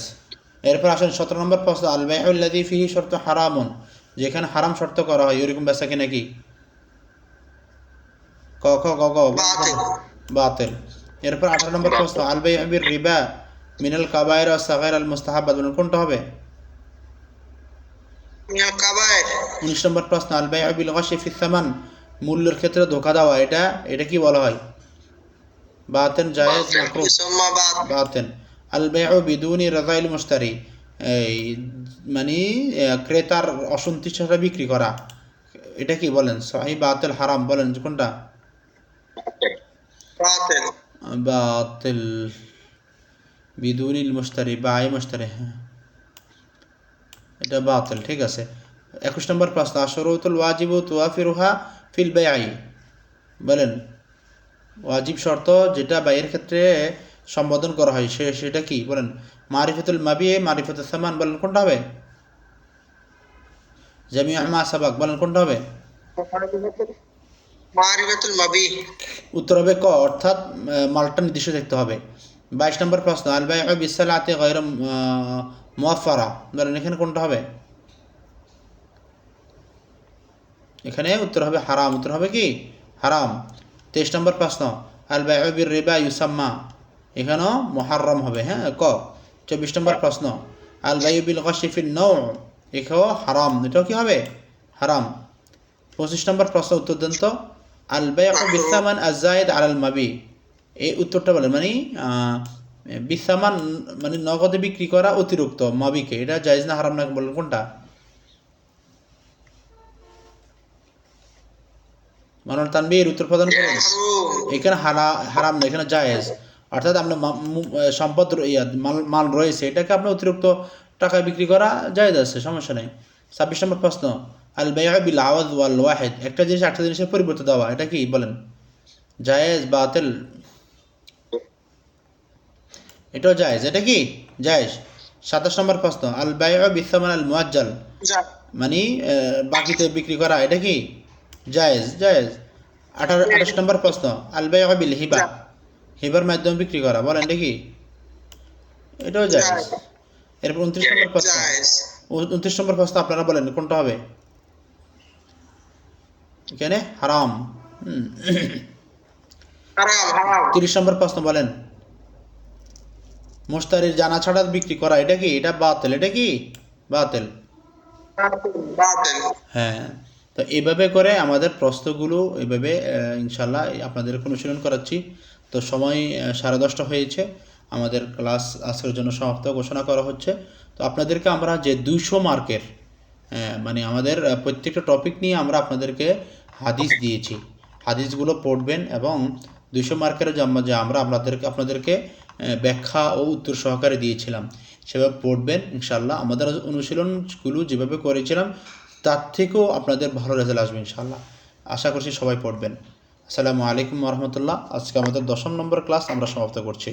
এরপর আসেন 17 নম্বর প্রশ্ন আল বাইউ আল্লাযী ফীহি শর্ত হারামুন, যেখানে হারাম শর্ত করা হয় এরকম বেচা কিনা কি? ক খ গ গ বাতিল। বাতিল। এরপর 18 নম্বর প্রশ্ন আল বাইউ বির রিবা মিনাল কাবায়ের ওয়া সাগায়ের আল মুস্তাহাব্বাত বলেন কোনটা হবে? মিনাল কাবায়ের। 19 নম্বর প্রশ্ন আল বাইউ বিল গাশি ফি সামান, মূল্যের ক্ষেত্রে ধোঁকা দেওয়া এটা কি বলা হয়? বাতিল, জায়েজ, মাকরুহ? ইউসাম্মা বাতিল। আল বাইউ বিদুনি রাযাইল মুশতারি, এই মানে ক্রেতার অসন্তুষ্ট ছাড়া বিক্রি করা, এটা কি বলেন? সহিহ, বাতিল, হারাম বলেন কোনটা? বাতিল। বাতিল। বিদুনিল মুশতারি, বাই মুশতারি, হ্যাঁ এটা বাতিল, ঠিক আছে। 21 নম্বর প্রশ্ন আশরুতুল ওয়াজিবু তুওয়াফিরুহা ফিল বাই'i, বলেন ওয়াজিব শর্ত যেটা বাইয়ের ক্ষেত্রে সম্বোধন করা হয় সেটা কি বলেন? মারিফাতুল মাবি, মারিফাতুল সামান বলেন কোনটা হবে? জামিউ মা সাবাক বলেন কোনটা হবে? মারিফাতুল মাবি। উত্তর হবে ক, অর্থাৎ মালটা নির্দিষ্ট দেখতে হবে। 22 নম্বর প্রশ্ন আল বাইউ বিসসালাতি গায়র মুআফফারা, বলেন এখানে কোনটা হবে? এখানে উত্তর হবে হারাম, উত্তর হবে কি হারাম। 23 নম্বর প্রশ্ন আল বাইউ বির রিবা ইউসাম্মা, এখানেও মুহাররম হবে, হ্যাঁ ক। 24 নম্বর প্রশ্ন আল বাইউ বিল গাশি ফিন নাও, এখানেও হারাম, এটাও কি হবে হারাম। 25 নম্বর প্রশ্ন উত্তর দেন তো আল বাইউ বিসামান আযায়েদ আলাল মাবি, এই উত্তরটা বলেন মানে বিসামান মানে নগদে বিক্রি করা অতিরিক্ত মাবিকে, এটা জায়েজ না হারাম না বলেন কোনটা? মানব তানবীর উত্তর প্রদান করুন। এখানে হারাম না, এখানে জায়েজ, অর্থাৎ আপনার সম্পদ মাল রয়েছে এটাকে আপনার অতিরিক্ত টাকায় বিক্রি করা জায়েজ আছে, সমস্যা নেই। 26 নম্বর প্রশ্ন আল বাইউ বিল আওয়াজ ওয়াল ওয়াহিদ, একটা জিনিস একটা জিনিসের পরিবর্তে দেওয়া এটা কি বলেন? জায়েজ, বাতিল? এটাও জায়েজ, এটা কি জায়েজ। 27 নম্বর প্রশ্ন আল বাইউ বিসামান আল মুআজ্জাল, মানে বাকিতে বিক্রি করা এটা কি জায়েজ, জায়েজ। 28 নম্বর প্রশ্ন আল বাইউ বিল হিবা, হিবার মাধ্যমে বিক্রি করা, বলেন এটা কি? এটাও জায়েজ। এরপর 29 নম্বর প্রশ্ন, 29 নম্বর প্রশ্ন আপনারা বলেন কোনটা হবে? এখানে হারাম। 30 নম্বর প্রশ্ন বলেন মুশতারির জানা ছাড়া বিক্রি করা এটা কি? এটা বাতিল, এটা কি বাতিল? হ্যাঁ, তো এইভাবে করে আমাদের প্রশ্নগুলো এইভাবে ইনশাল্লাহ আপনাদের অনুশীলন করাচ্ছি। তো সময় 10:30 হয়েছে, আমাদের ক্লাস আজকের জন্য সমাপ্ত ঘোষণা করা হচ্ছে। তো আপনাদেরকে আমরা যে 200 মার্কের মানে আমাদের প্রত্যেকটা টপিক নিয়ে আমরা আপনাদেরকে হাদিস দিয়েছি, হাদিসগুলো পড়বেন এবং 200 মার্কের যে আমরা আপনাদেরকে ব্যাখ্যা ও উত্তর সহকারে দিয়েছিলাম সেভাবে পড়বেন ইনশাল্লাহ। আমাদের অনুশীলনগুলো যেভাবে করেছিলাম তার থেকেও আপনাদের ভালো রেজাল্ট আসবে ইনশাল্লাহ। আশা করছি সবাই পড়বেন। আসসালামু আলাইকুম ওয়া রাহমাতুল্লাহ। আজকে আমাদের 10ম নম্বর ক্লাস আমরা সমাপ্ত করছি।